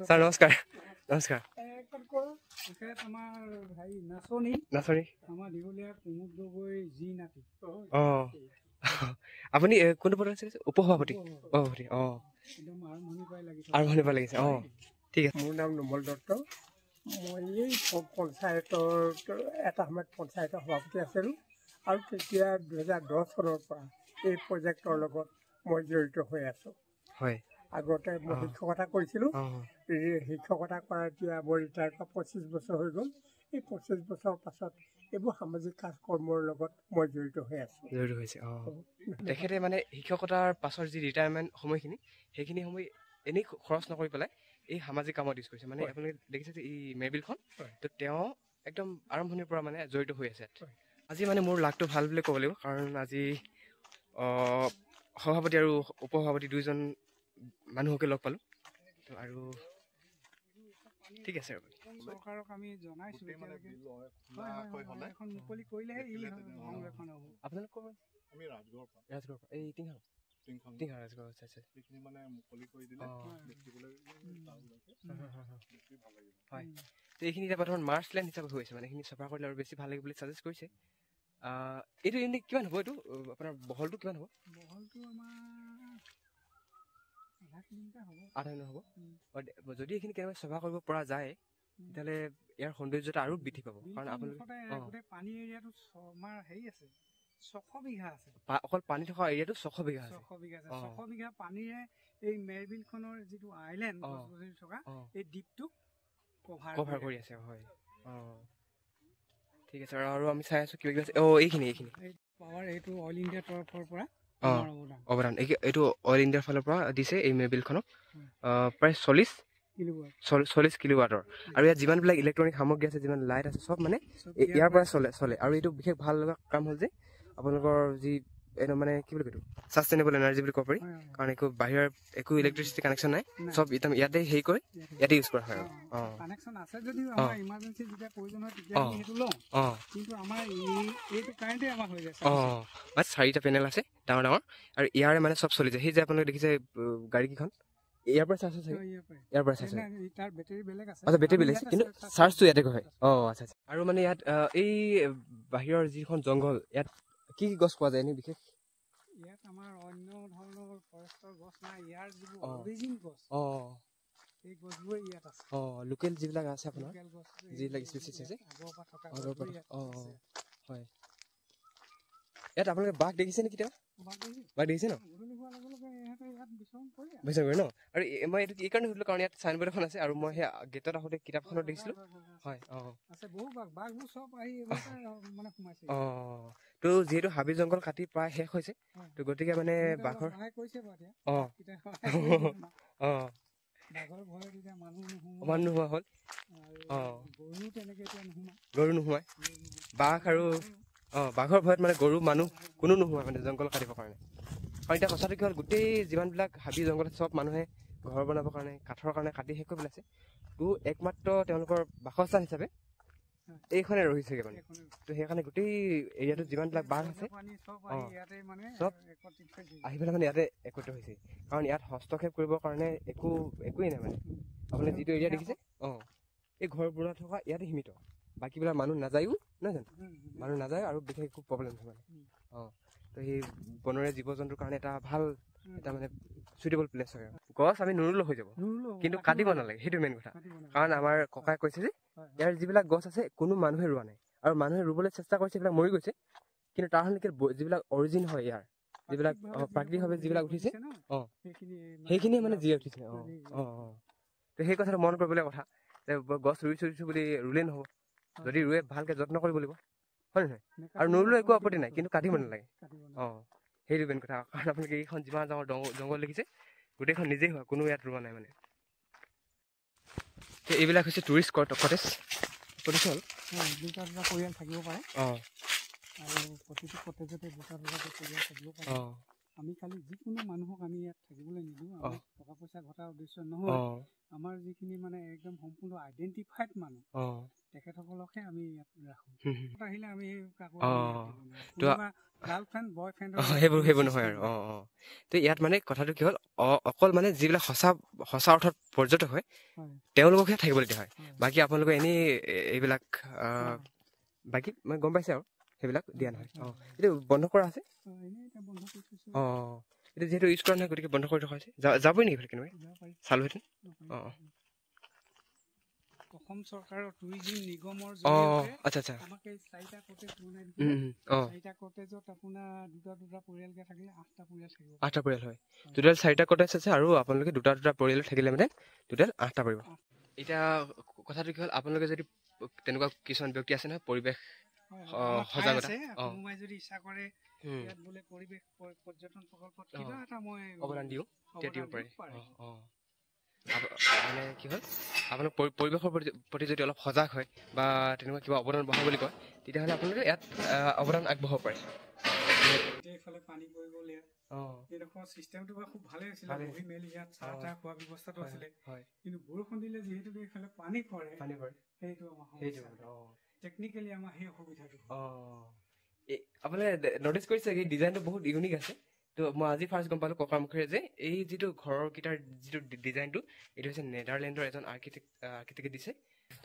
B: ছাৰ নমস্কাৰ। নমস্কাৰ। আপুনি কোনটো পদত আছে? উপসভাপতি। আৰম্ভণিৰ পৰা লাগিছে। ঠিক আছে।
C: মোৰ নাম নোমল দত্ত। মই এই পঞ্চায়তৰ এটা সময়ত পঞ্চায়তৰ সভাপতি আছিলোঁ, আৰু তেতিয়া 2010 চনৰ পৰা এই প্ৰজেক্টৰ লগত মই জড়িত হৈ আছোঁ।
B: হয়,
C: আগতে মই শিক্ষকতা কৰিছিলোঁ। শিক্ষকতা কৰা এতিয়া মই ৰিটায়াৰ কৰা 25 বছৰ হৈ গ'ল। এই 25 বছৰৰ পাছত এইবোৰ সামাজিক কাজ কৰ্মৰ লগত মই জড়িত হৈ আছোঁ।
B: জড়িত হৈছে। তেখেতে মানে শিক্ষকতাৰ পাছৰ যি ৰিটায়াৰমেণ্ট সময়খিনি, সেইখিনি সময় এনেই খৰচ নকৰি পেলাই এই সামাজিক কামত ইউজ কৰিছে। মানে আপোনালোকে দেখিছে যে এই মেৰবিলখন, তো তেওঁ একদম আৰম্ভণিৰ পৰা মানে জড়িত হৈ আছে। আজি মানে মোৰ লাকটো ভাল বুলি ক'ব লাগিব, কাৰণ আজি সভাপতি আৰু উপসভাপতি দুইজন মানুহকে লগ পালোঁ। আৰু ঠিক আছে,
A: চৰকাৰক আমি জনাইছোঁ মুকলি কৰিলেহে
B: আপোনালোকৰ ৰাজগড়ৰ পৰা এই টিংহাউচ এইখিনি এতিয়া বৰ্তমান মাৰ্চলেণ্ড হিচাপে হৈ আছে মানে এইখিনি চফা কৰিলে আৰু বেছি ভাল লাগে বুলি চাজেষ্ট কৰিছে এইটো এনে কিমান হ'ব এইটো আপোনাৰ বহলটো কিমান হ'ব
A: বহলটো আমাৰ 0.5 কিলোমিটাৰ হ'ব
B: 8 হ'ব যদি এইখিনি কেনেবাকৈ চফা কৰিব পৰা যায় তেতিয়াহ'লে ইয়াৰ সৌন্দৰ্যতা আৰু বৃদ্ধি পাব কাৰণ আপোনালোকে
A: পানী এৰিয়াটো আমাৰ হেৰি আছে 600 বিঘা আছে
B: অকল পানী থকা এৰিয়াটো 600 বিঘা আছে
A: 600 বিঘা পানীৰে এই মেৰবিলখনৰ যিটো আইলেণ্ড গছ-গছনি থকা এই দ্বীপটোক কভাৰ
B: কৰি আছে হয় ঠিক আছে আৰু আমি চাই আছো কিবা কিবা আছে এইখিনি
A: পাৱাৰ এইটো অইল ইণ্ডিয়াৰ তৰফৰ পৰা
B: অৱদান এইটো অইল ইণ্ডিয়াৰ ফালৰ পৰা দিছে এই মেৰবিলখনক প্ৰায় 40 কিলোৱাটৰ আৰু ইয়াত যিমানবিলাক ইলেক্ট্ৰনিক সামগ্ৰী আছে যিমান লাইট আছে চব মানে ইয়াৰ পৰা চলে আৰু এইটো বিশেষ ভাল লগা কাম হ'ল যে আপোনালোকৰ যি এইটো মানে কি বুলি কয় ছাষ্টেইনেবল এনাৰ্জি বুলি ক'ব পাৰি কাৰণ একো বাহিৰৰ একো ইলেক্ট্ৰিচিটি কানেকশ্যন নাই চব একদম ইয়াতে হেৰি কৰি ইয়াতে ইউজ কৰা হয়
A: কানেকশ্যন আছে যদিও আমাৰ ইমাৰ্জেঞ্চি যেতিয়া প্ৰয়োজন হয় তেতিয়া আমি সেইটো লওঁ কিন্তু আমাৰ এইটো কাৰেণ্টে আমাৰ হৈ যায়
B: মানে 4টা পেনেল আছে ডাঙৰ ডাঙৰ আৰু ইয়াৰে মানে চব চলি যায় সেই যে আপোনালোকে দেখিছে গাড়ীকেইখন ইয়াৰ পৰা চাৰ্জ আছে ইয়াৰ পৰা চাৰ্জ
A: তাৰ বেটাৰী বেলেগ আছে
B: আচ্ছা বেটাৰী বেলেগ আছে কিন্তু চাৰ্জটো ইয়াতে হয় আচ্ছা আৰু মানে ইয়াত এই বাহিৰৰ যিখন জংঘল ইয়াত কি গছ পোৱা যায় এনে বিশেষ
A: ইয়াত আমাৰ অন্য ধৰণৰ ফৰেষ্টৰ গছ নাই ইয়াৰ যিবোৰ অৰিজিন গছ এই গছবোৰ ইয়াত আছে
B: লোকেল যিবিলাক আছে আপোনাৰ যিবিলাক স্পেচিছ আছে হয় ইয়াত আপোনালোকে বাঘ দেখিছে নেকি কেতিয়াবা বাঘ দেখিছে ন বিচাৰ কৰে ন আৰু মই এইটো এই কাৰণে সুধিলোঁ কাৰণ ইয়াত চাইনবোৰ্ড এখন আছে আৰু মই সেই গেটত আহোঁতে কিতাপখনত দেখিছিলোঁ হয় তো যিহেতু হাবি জংঘল কাটি প্ৰায় শেষ হৈছে তো গতিকে মানে বাঘৰ মানুহ নোহোৱা হ'ল গৰু নোহোৱাই বাঘ আৰু বাঘৰ ভয়ত মানে গৰু মানুহ কোনো নোহোৱা মানে জংঘল কাটিবৰ কাৰণে আৰু এতিয়া কথাটো কি হ'ল গোটেই যিমানবিলাক হাবি জংঘল চব মানুহে ঘৰ বনাবৰ কাৰণে কাঠৰ কাৰণে কাটি শেষ কৰি পেলাইছে তো একমাত্ৰ তেওঁলোকৰ বাসস্থান হিচাপে এইখনে ৰহিছেগৈ মানে তো সেইকাৰণে গোটেই এৰিয়াটোত যিমানবিলাক বাঘ আছে চব আহি পেলাই মানে ইয়াতে একত্ৰিত হৈছে কাৰণ ইয়াত হস্তক্ষেপ কৰিবৰ কাৰণে একোৱেই নাই মানে আপুনি যিটো এৰিয়া দেখিছে এই ঘৰবোৰত থকা ইয়াতে সীমিত বাকীবিলাক মানুহ নাযায়ো নহয় জানো মানুহ নাযায় আৰু বিশেষ একো প্ৰব্লেম নহয় মানে তো সেই বনৰীয়া জীৱ জন্তুৰ কাৰণে এটা ভাল এটা মানে চুইটেবল প্লেচ হয় গছ আমি নুৰুলেও হৈ যাব কিন্তু কাটিব নালাগে সেইটো মেইন কথা কাৰণ আমাৰ ককাই কৈছে যে ইয়াৰ যিবিলাক গছ আছে কোনো মানুহে ৰোৱা নাই আৰু মানুহে ৰুবলৈ চেষ্টা কৰিছে এইবিলাক মৰি গৈছে কিন্তু তাৰ সলনি যিবিলাক অৰিজিন হয় ইয়াৰ যিবিলাক প্ৰাকৃতিকভাৱে যিবিলাক উঠিছে সেইখিনিয়ে মানে জীয়াই উঠিছে তো সেই কথাটো মন কৰিবলগীয়া কথা যে গছ ৰুইছোঁ বুলি ৰুলেই নহ'ব যদি ৰুৱে ভালকৈ যত্ন কৰিব লাগিব হয় নহয় আৰু নুৰুলেও একো আপত্তি নাই কিন্তু কাটিব নালাগে সেইটো মেইন কথা কাৰণ আপোনালোকে এইখন যিমান ডাঙৰ জংঘল দেখিছে গোটেইখন নিজেই হয় কোনো ইয়াত ৰোৱা নাই মানে এইবিলাক হৈছে টুৰিষ্ট কটেজ হ'ল
A: দুটা পৰিয়াল থাকিব পাৰে আৰু প্ৰতিটো কটেজতে দুটা পৰিয়াল থাকিব পাৰে আমি খালি যিকোনো মানুহক আমি ইয়াত থাকিবলৈ নিদিওঁ আমি টকা পইচা ঘটাৰ উদ্দেশ্য নহয় আমাৰ যিখিনি মানে একদম সম্পূৰ্ণ আইডেণ্টিফাইড মানুহ তেখেতসকলকহে আমি ইয়াত ৰাখোঁ আহিলে আমি গাৰ্লফ্ৰেণ্ড বয়ফ্ৰেণ্ড
B: সেইবোৰ নহয় আৰু তো ইয়াত মানে কথাটো কি হ'ল অকল মানে যিবিলাক সঁচা অৰ্থত পৰ্যটক হয় তেওঁলোককহে থাকিবলৈ দিয়া হয় বাকী আপোনালোকে এনেই এইবিলাক বাকী মানে গম পাইছে আৰু সেইবিলাক দিয়া নহয় এইটো বন্ধ কৰা আছে এইটো যিহেতু ইউজ কৰা নহয় গতিকে বন্ধ কৰি ৰখা হৈছে যাবই নেকি কেনেকৈ চালোহেঁতেন
A: অসম চৰকাৰৰ টুৰিজিম নিগমৰ জৰিয়তে
B: আচ্ছা
A: আমাক এই 4টা কটেজ বনাই দিছে 4টা কটেজত আপোনাৰ দুটা পৰিয়ালকে থাকিলে 8টা পৰিয়াল থাকিব
B: 8টা পৰিয়াল হয় টোটেল 4টা কটেজ আছে আৰু আপোনালোকে দুটা পৰিয়াল থাকিলে মানে টোটেল 8টা পৰিব এতিয়া কথাটো কি হ'ল আপোনালোকে যদি তেনেকুৱা কিছুমান ব্যক্তি আছে নহয় পৰিৱেশ সজাগতা
A: কোনোবাই যদি ইচ্ছা কৰে ইয়াত বোলে পৰিৱেশ পৰ্যটন প্ৰকল্পত কিবা এটা মই
B: অৱদান দিব পাৰে মানে কি হ'ল আপোনালোক পৰিৱেশৰ প্ৰতি যদি অলপ সজাগ হয় বা তেনেকুৱা কিবা অৱদান বঢ়াব বুলি কয় তেতিয়াহ'লে আপোনালোকে ইয়াত অৱদান আগবঢ়াব পাৰে
A: এইফালে পানী পৰি গ'ল ইয়াত এইডোখৰ চিষ্টেমটো বা খুব ভালেই আছিলে বহি মেলি ইয়াত চাহ তাহ খোৱা ব্যৱস্থাটো আছিলে কিন্তু বৰষুণ দিলে যিহেতু এইফালে পানী পৰে সেইটো টেকনিকেলি আমাৰ সেই অসুবিধাটো
B: আপোনালোকে নটিচ কৰিছে কি ডিজাইনটো বহুত ইউনিক আছে তো মই আজি ফাৰ্ষ্ট গম পালোঁ ককাৰ মুখেৰে যে এই যিটো ঘৰকেইটাৰ যিটো ডিজাইনটো এইটো হৈছে নেডাৰলেণ্ডৰ এজন আৰ্কিটেক্টে দিছে।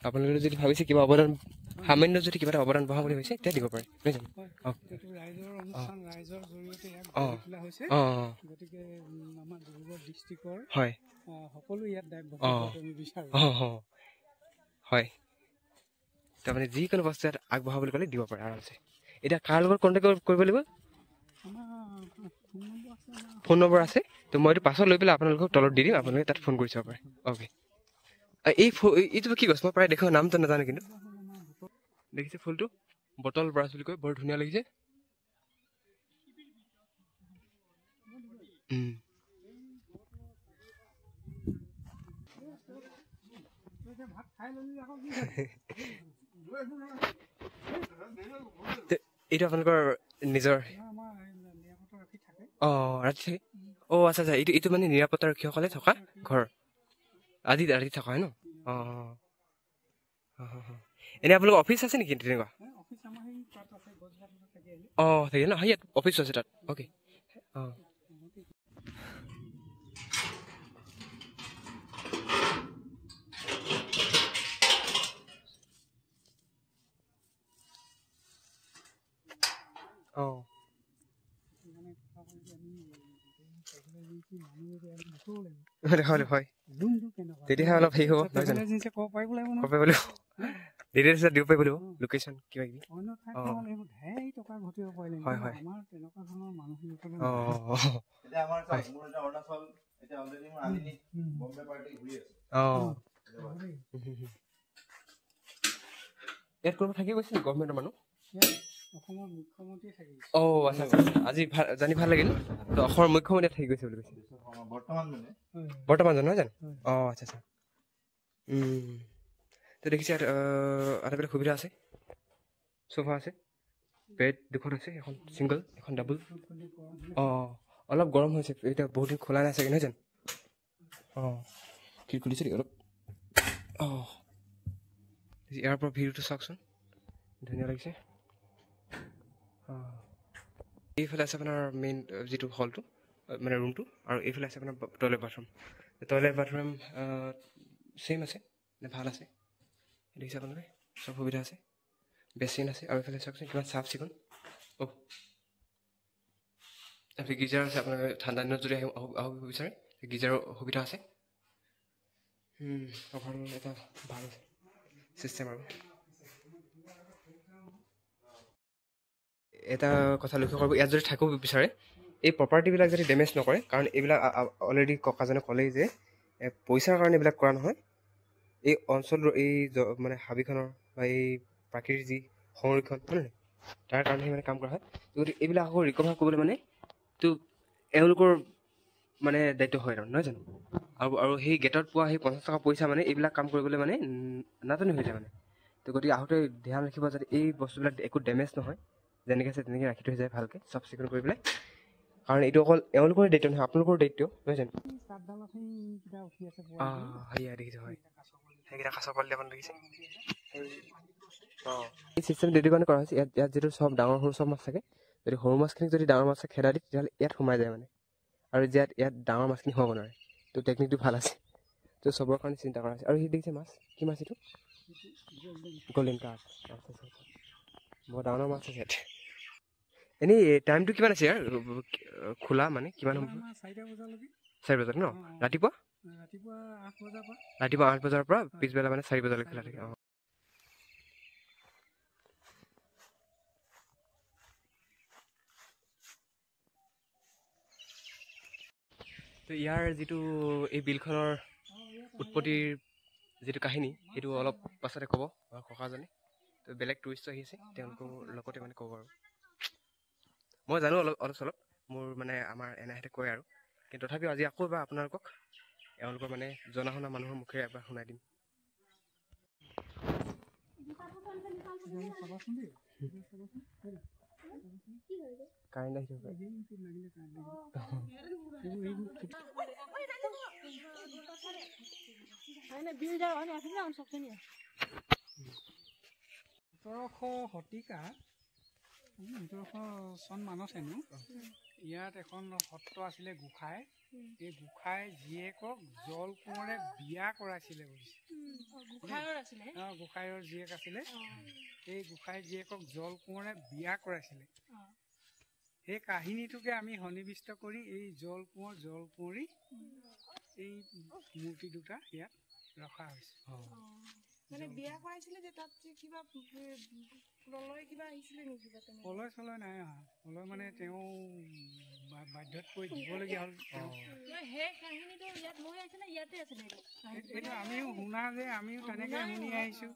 B: আপোনালোকে যদি ভাবিছে কিবা অৱদান সামান্য যদি কিবা এটা অৱদান বঢ়াম বুলি ভাবিছে তেতিয়া দিব পাৰে নহয় জানো?
A: গতিকে আমাৰ ডিব্ৰুগড় ডিষ্ট্ৰিক্টৰ
B: হয়
A: সকলো ইয়াত বিচাৰোঁ
B: হয়। তাৰমানে যিকোনো বস্তু ইয়াত আগবঢ়াব বুলি ক'লে দিব পাৰে আৰামছে। এতিয়া কাৰ লগত কণ্টেক্ট কৰিব লাগিব? ফোন নম্বৰ আছে। তো মই এইটো পাছত লৈ পেলাই আপোনালোকক তলত দি দিম, আপোনালোকে তাত ফোন কৰি চাব পাৰে। অ'কে। এইটো কি গছ? মই প্ৰায় দেখোঁ, নামটো নাজানো কিন্তু দেখিছে ফুলটো বটল ব্ৰাছ বুলি কয়, বৰ ধুনীয়া লাগিছে। এইটো আপোনালোকৰ নিজৰ? ৰাতি থাকে। আচ্ছা আচ্ছা, এইটো মানে নিৰাপত্তাৰক্ষীসকলে থকা ঘৰ, ৰাতি থকা হয় ন? এনে আপোনালোকৰ অফিচ আছে নেকি তেনেকুৱা? থাকে ন, ইয়াত অফিচো আছে তাত। অ'কে। হয়, তেতিয়াহে অলপ হেৰি হ'ব নহয় জানো? ক'ব পাৰিব লাগিব, ডিটেইলছ দিব পাৰিব লাগিব, লোকেশ্যন কিবা কিবি। হয় হয়। ইয়াত কোনোবা থাকি গৈছে নেকি গভৰ্ণমেণ্টৰ মানুহ? আচ্ছা আচ্ছা, আজি জানি ভাল লাগিল। তো অসমৰ মুখ্যমন্ত্ৰী থাকি গৈছে বুলি কৈছে বৰ্তমান জানো নহয় জানো? আচ্ছা আচ্ছা। তো দেখিছে ইয়াত আটাইবিলাক সুবিধা আছে, চোফা আছে, বেড দুখন আছে, এখন ছিংগল এখন ডাবল। অলপ গৰম হৈছে এতিয়া, বহুত দিন খোলা নাই চাগে নহয় জানো? কি খুলিছে নেকি অলপ? ইয়াৰ পৰা ভিউটো চাওকচোন, ধুনীয়া লাগিছে। এইফালে আছে আপোনাৰ মেইন যিটো হলটো মানে ৰুমটো, আৰু এইফালে আছে আপোনাৰ টয়লেট বাথৰুম ছেইম আছে, ভাল আছে। দেখিছে আপোনালোকে চব সুবিধা আছে, বেচিন আছে, আৰু এইফালে চাওকচোন কিমান চাফ চিকুণ। গিজাৰ আছে, আপোনালোকে ঠাণ্ডা দিনত যদি আহিব বিচাৰে গিজাৰৰ সুবিধা আছে। এটা ভাল চিষ্টেম। আৰু এটা কথা লক্ষ্য কৰিব, ইয়াত যদি থাকিব বিচাৰে এই প্ৰপাৰ্টিবিলাক যদি ডেমেজ নকৰে, কাৰণ এইবিলাক অলৰেডি ককাজনে ক'লেই যে পইচাৰ কাৰণে এইবিলাক কৰা নহয়। এই অঞ্চলটোৰ এই মানে হাবিখনৰ বা এই প্ৰাকৃতিক যি সংৰক্ষণ হয় নহয়, তাৰ কাৰণে মানে কাম কৰা হয়। গতিকে এইবিলাক আকৌ ৰিকভাৰ কৰিবলৈ মানে তো এওঁলোকৰ মানে দায়িত্ব হয় আৰু নহয় জানো? আৰু সেই গেটত পোৱা সেই 50 টকা পইচা মানে এইবিলাক কাম কৰিবলৈ মানে নাটনি হৈ যায় মানে। তো গতিকে আহোঁতে ধ্যান ৰাখিব যাতে এই বস্তুবিলাক একো ডেমেজ নহয়, যেনেকৈ আছে তেনেকৈ ৰাখি থৈ যায় ভালকৈ চাফ চিকুণ কৰি পেলাই। কাৰণ এইটো অকল এওঁলোকৰ দায়িত্ব নহয়, আপোনালোকৰ দায়িত্ব নহয় জানো? দেখিছে হয়, সেইকেইটা কাছ পাল আপুনি দেখিছে। এই চিষ্টেমটো এইটো কাৰণে কৰা হৈছে, ইয়াত যিটো চব ডাঙৰ সৰু চব মাছ থাকে, যদি সৰু মাছখিনিক যদি ডাঙৰ মাছে খেদা দিয়ে তেতিয়াহ'লে ইয়াত সোমাই যায় মানে, আৰু ইয়াত ডাঙৰ মাছখিনি সোমাব নোৱাৰে। তো টেকনিকটো ভাল আছে, তো চবৰ কাৰণে চিন্তা কৰা হৈছে। আৰু সি দেখিছে মাছ, কি মাছ এইটো? Golden carp. বৰ ডাঙৰ মাছ আছে ইয়াত। এনেই টাইমটো কিমান আছে ইয়াৰ খোলা, মানে কিমান সময়? 4 বজাত ন? ৰাতিপুৱা 8 বজাৰ পৰা পিছবেলা মানে 4 বজালৈ খোলা থাকে। তো ইয়াৰ যিটো এই বিলখনৰ উৎপত্তিৰ যিটো কাহিনী, সেইটো অলপ পাছতে ক'ব ককাজনে। তো বেলেগ টুৰিষ্ট আহি আছে, তেওঁলোকৰ লগতে মানে ক'ব। আৰু মই জানো অলপ চলপ, মোৰ মানে আমাৰ এনেহেঁতে কয় আৰু, কিন্তু তথাপিও আজি আকৌ এবাৰ আপোনালোকক এওঁলোকৰ মানে জনা শুনা মানুহৰ মুখেৰে এবাৰ শুনাই দিম। কাৰেণ্ট আহিছে
A: শতিকা 1800 চন মানত হেনো ইয়াত এখন সত্ৰ আছিলে গোসাঁই। এই গোসাঁই জীয়েকক জল কোঁৱৰে বিয়া কৰাইছিলে বুলিছে। গোসাঁইৰ জীয়েক আছিলে। এই গোসাঁই জীয়েকক জল কোঁৱৰে বিয়া কৰাইছিলে। সেই কাহিনীটোকে আমি সন্নিৱিষ্ট কৰি এই জল কোঁৱৰ জল কোঁৱৰী এই মূৰ্তি দুটা ইয়াত ৰখা হৈছে।
D: মানে বিয়া কৰাইছিলে যে তাত কিবা প্ৰলয় কিবা আহিছিলে নেকি?
A: প্ৰলয় চলয় নাই অহা। প্ৰলয় মানে তেওঁ বাধ্যত পৰি দিবলগীয়া হ'ল। এইটো আমিও শুনা যে আমিও তেনেকে শুনি আহিছো,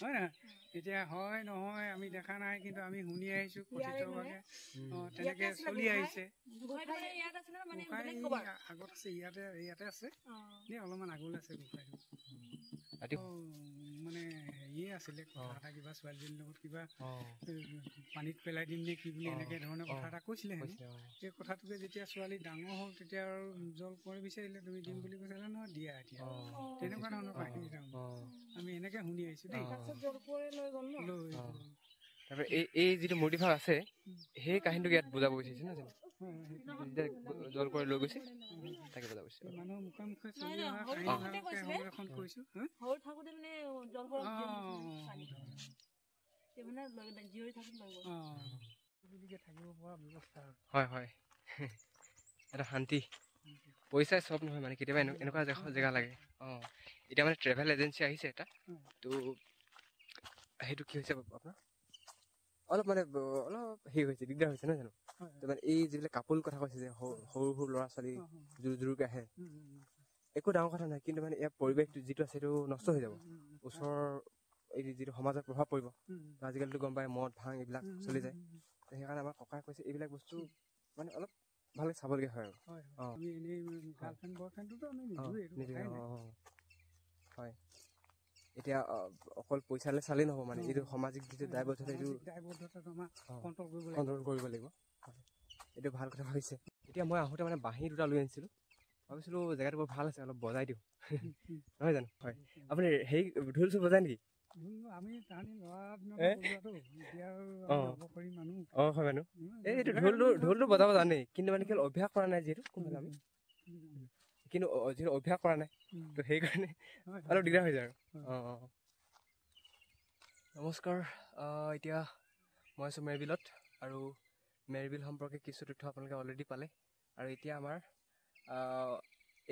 A: হয় নহয়? এতিয়া হয় নহয় আমি দেখা নাই, কিন্তু আমি শুনি আহিছো কথিতভাৱে তেনেকে চলি আহিছে। আগত আছে ইয়াতে আছে, অলপমান আগলৈ আছে গোসাঁইটো। মানে হেৰিয়ে আছিলে কথা এটা, কিবা ছোৱালীজনীৰ লগত কিবা পানীত পেলাই দিম নে কি বুলি এনেকে ধৰণে কথা এটা কৈছিলে। সেই কথাটোকে যেতিয়া ছোৱালী ডাঙৰ হ'ল তেতিয়া আৰু জল কোঁৱৰী বিচাৰিলে, তুমি দিম বুলি কৈছিলা নহয়, দিয়া এতিয়া। তেনেকুৱা ধৰণৰ কাহিনী আমি এনেকে শুনি আহিছো দেই।
B: তাৰপৰা এই যিটো মূৰ্তিভাগ আছে সেই কাহিনীটোকে ইয়াত বুজাব বিচাৰিছে ন? জল কোঁৱৰী লৈ গৈছে তাকে বুজাব বিচাৰিছে।
A: মানুহৰ মুখে মুখে চলি অহা কাহিনীভাগকে সংৰক্ষণ কৰিছো।
B: হয় হয়, এটা শান্তি। পইচাই চব নহয় মানে, কেতিয়াবা এনেকুৱা জেগা লাগে। এতিয়া মানে ট্ৰেভেল এজেঞ্চি আহিছে এটা, তো সেইটো কি হৈছে আপোনাৰ অলপ মানে অলপ হেৰি হৈছে, দিগদাৰ হৈছে নহয় জানো? তো মানে এই যিবিলাক কাপোৰ কথা কৈছে যে সৰু সৰু ল'ৰা ছোৱালী জোৰকে আহে, একো ডাঙৰ কথা নাই, কিন্তু মানে ইয়াৰ পৰিৱেশটো যিটো আছে সেইটো নষ্ট হৈ যাব। ওচৰৰ এই যিটো সমাজত প্ৰভাৱ পৰিব। আজিকালিতো গম পায় মদ ভাং এইবিলাক চলি যায়। সেইকাৰণে আমাৰ ককাই কৈছে এইবিলাক বস্তু মানে অলপ ভালকে চাবলগীয়া হয় আৰু। হয়, এতিয়া অকল পইচালে চালেই নহ'ব মানে, এইটো সামাজিক যিটো দায়বদ্ধতা এইটো কণ্ট্ৰল কৰিব লাগিব। এইটো ভাল কথা ভাবিছে। এতিয়া মই আহোঁতে মানে বাঁহী দুটা লৈ আনিছিলোঁ, ভাবিছিলোঁ জেগাটো বৰ ভাল আছে, অলপ বজাই দিওঁ, নহয় জানো? হয়, আপুনি হেৰি ঢোল চোল বজায় নেকি? হয় মানুহ এইটো ঢোলটো বজাব জানেই, কিন্তু মানে কি অভ্যাস কৰা নাই যিহেতু, আমি কিন্তু যিহেতু অভ্যাস কৰা নাই তো সেইকাৰণে অলপ দিগদাৰ হৈ যায় আৰু। নমস্কাৰ, এতিয়া মই আছোঁ মেৰবিলত, আৰু মেৰবিল সম্পৰ্কে কিছু তথ্য আপোনালোকে অলৰেডি পালে। আৰু এতিয়া আমাৰ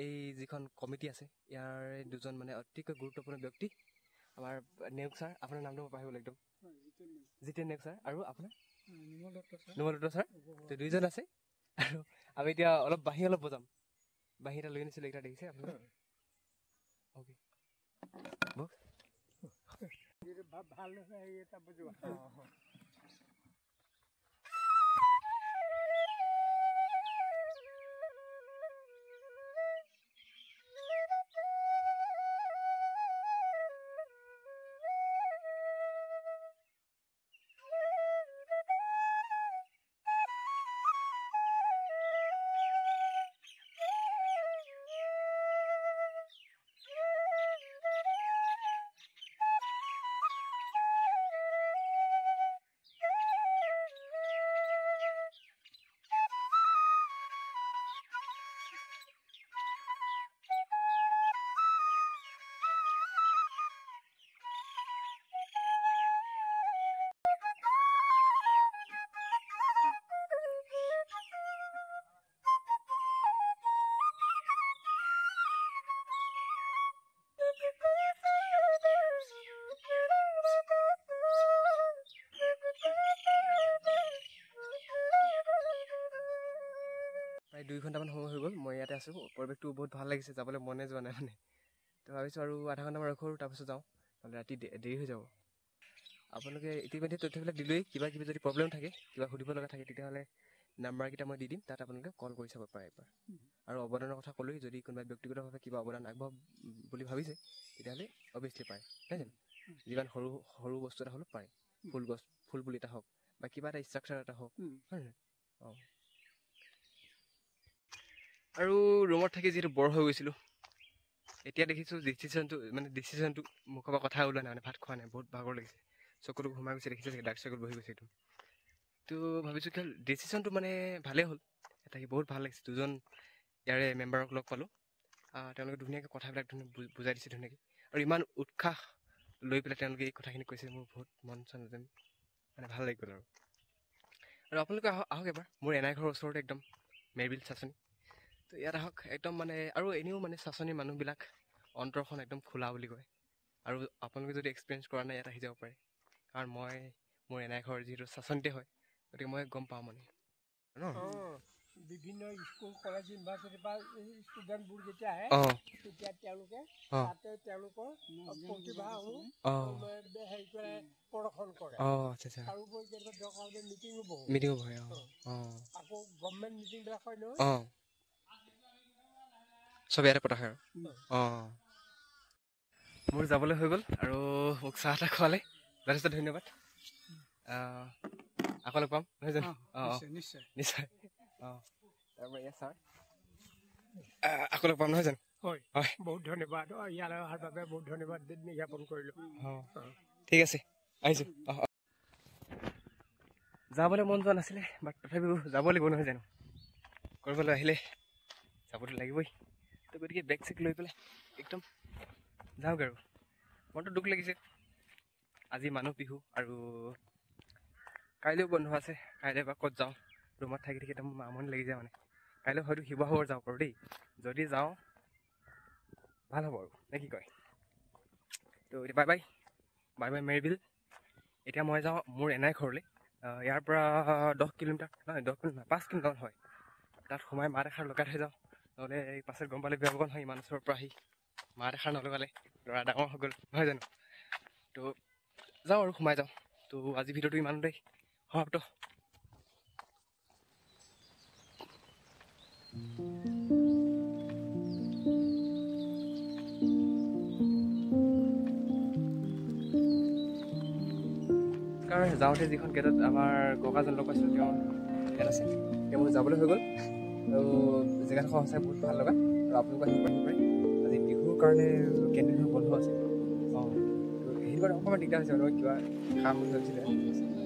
B: এই যিখন কমিটি আছে ইয়াৰে দুজন মানে অতিকৈ গুৰুত্বপূৰ্ণ ব্যক্তি, আমাৰ নেওগ ছাৰ, আপোনাৰ নামটো মই পাহৰিব একদম, জিতেন নেওগ ছাৰ, আৰু আপোনাৰ নিমল দত্ত ছাৰ, তো দুইজন আছে। আৰু আমি এতিয়া অলপ বাঁহী বজাম। বাঁহী এটা লৈ আনিছিলোঁ, এইকেইটা দেখিছে আপোনালোকে? অ'কে,
C: ভাল হেৰি এটা বুজোৱা।
B: প্ৰায় 2 ঘণ্টামান সময় হৈ গ'ল, মই ইয়াতে আছোঁ। পৰিৱেশটো বহুত ভাল লাগিছে, যাবলৈ মনে যোৱা নাই মানে। তো ভাবিছোঁ আৰু আধা ঘণ্টামান ৰখোঁ, তাৰপিছত যাওঁ, নহ'লে ৰাতি দেৰি হৈ যাব। আপোনালোকে ইতিমধ্যে তথ্যবিলাক দিলেই, কিবা কিবি যদি প্ৰব্লেম থাকে, কিবা সুধিব লগা থাকে, তেতিয়াহ'লে নাম্বাৰকেইটা মই দি দিম, তাত আপোনালোকে কল কৰি চাব পাৰে এবাৰ। আৰু অৱদানৰ কথা ক'লোৱেই, যদি কোনোবাই ব্যক্তিগতভাৱে কিবা অৱদান আগবঢ়াব বুলি ভাবিছে তেতিয়াহ'লে অভিয়াছলি পাৰে, নহয় জানো? যিমান সৰু সৰু বস্তু এটা হ'লেও পাৰে, ফুল পুলি এটা হওক বা কিবা এটা ষ্ট্ৰাকচাৰ এটা হওক, হয় নহয়? আৰু ৰুমত থাকি যিহেতু বৰ হৈ গৈছিলোঁ, এতিয়া দেখিছোঁ ডিচিশ্যনটো মুখৰ পৰা কথা ওলোৱা নাই, মানে ভাত খোৱা নাই, বহুত ভাগৰ লাগিছে, চকুটো ঘুমাই গৈছে, দেখিছে চাগে ডাৰ্ক চাৰ্কল বহি গৈছে একদম। তো ভাবিছোঁ কি হ'ল, ডিচিশ্যনটো মানে ভালেই হ'ল। থাকি বহুত ভাল লাগিছে। দুজন ইয়াৰে মেম্বাৰক লগ পালোঁ, তেওঁলোকে ধুনীয়াকৈ কথাবিলাক বুজাই দিছে ধুনীয়াকৈ, আৰু ইমান উৎসাহ লৈ পেলাই তেওঁলোকে এই কথাখিনি কৈছে, মোৰ বহুত মন চন যেন মানে ভাল লাগি গ'ল। আৰু আপোনালোকে আহক এবাৰ, মোৰ এনাই ঘৰৰ ওচৰতে একদম মেৰবিল চাচনি। তো ইয়াত আহক একদম মানে, আৰু এনেও মানে চাচনিৰ মানুহবিলাক অন্তৰখন একদম খোলা বুলি কয়, আৰু আপোনালোকে যদি এক্সপিৰিয়েঞ্চ কৰা নাই ইয়াত আহি যাব পাৰে, কাৰণ মই মোৰ এনাই ঘৰ যিহেতু চাচনিতে হয়, গতিকে মই গম পাওঁ মানে ন।
C: বিভিন্ন স্কুল কলেজ ইউনিভাৰ্চিটিৰ পৰা ষ্টুডেণ্টবোৰ যেতিয়া আহে তেতিয়া তেওঁলোকে তাতে তেওঁলোকৰ প্ৰতিভাসমূহ হেৰি কৰে, প্ৰদৰ্শন কৰে। তাৰোপৰি কেতিয়াবা দৰকাৰ হ'লে মিটিঙো বহে। আকৌ গভৰ্ণমেণ্ট মিটিংবিলাক হয় নহয়,
B: চব ইয়াতে পতা হয় আৰু। মোৰ যাবলৈ হৈ গ'ল, আৰু মোক চাহ এটা খোৱালে, যথেষ্ট ধন্যবাদ। আকৌ লগ পাম নহয় জানো?
A: নিশ্চয়
B: নিশ্চয়। তাৰপৰা ইয়াত ছাৰ আকৌ লগ পাম নহয় জানো?
C: হয়, বহুত ধন্যবাদ। ইয়ালৈ অহাৰ বাবে বহুত ধন্যবাদ জ্ঞাপন কৰিলোঁ।
B: ঠিক আছে, আহিছোঁ। যাবলৈ মন যোৱা নাছিলে, বাট তথাপিও যাব লাগিব নহয় জানো? কৰিবলৈ আহিলে যাবতো লাগিবই। তো গতিকে বেগ চেগ লৈ পেলাই একদম যাওক আৰু। মনটো দুখ লাগিছে, আজি মানুহ বিহু, আৰু কাইলৈও বন্ধ আছে। কাইলৈ বা ক'ত যাওঁ, ৰুমত থাকি থাকি একদম আমনি লাগি যায় মানে। কাইলৈ হয়তো শিৱসাগৰ যাব পাৰোঁ দেই, যদি যাওঁ ভাল হ'ব আৰু, নে কি কয়? তো এতিয়া বাই বাই মেৰবিল। এতিয়া মই যাওঁ মোৰ এনাই ঘৰলৈ। ইয়াৰ পৰা 10 কিলোমিটাৰ নহয়, 10 কিলোমিটাৰ 5 কিলোমিটাৰ হয়। তাত সোমাই মাত এষাৰ লগাই থৈ যাওঁ, নহ'লে এই পাছত গম পালে বেয়া পাব নহয়, ইমান ওচৰৰ পৰা আহি মাত এষাৰ নলগালে। ল'ৰা ডাঙৰ হৈ গ'ল নহয় জানো? তো যাওঁ আৰু সোমাই যাওঁ। তো আজি ভিডিঅ'টো ইমানতেই সমাপ্ত। যাওঁতে যিখন গেটত আমাৰ ককাজন লগ পাইছিলোঁ, তেওঁ ইয়াত আছে। এতিয়া মোৰ যাবলৈ হৈ গ'ল, আৰু জেগাডোখৰ সঁচাই বহুত ভাল লগা, আৰু আপোনালোকে আহিব পাৰে। আজি বিহুৰ কাৰণে কেণ্টিনখন বন্ধ আছে। তো সেইটো কাৰণে অকণমান দিগদাৰ হৈছে বাৰু, কিবা কাম বুলি ভাবিছিলে,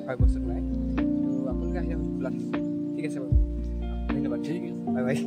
B: হয় বস্তুটো নাই। তো আপোনালোকে আহিলে খোলা থাকিব। ঠিক আছে বাৰু, ধন্যবাদ। ঠিক আছে, বাই বাই।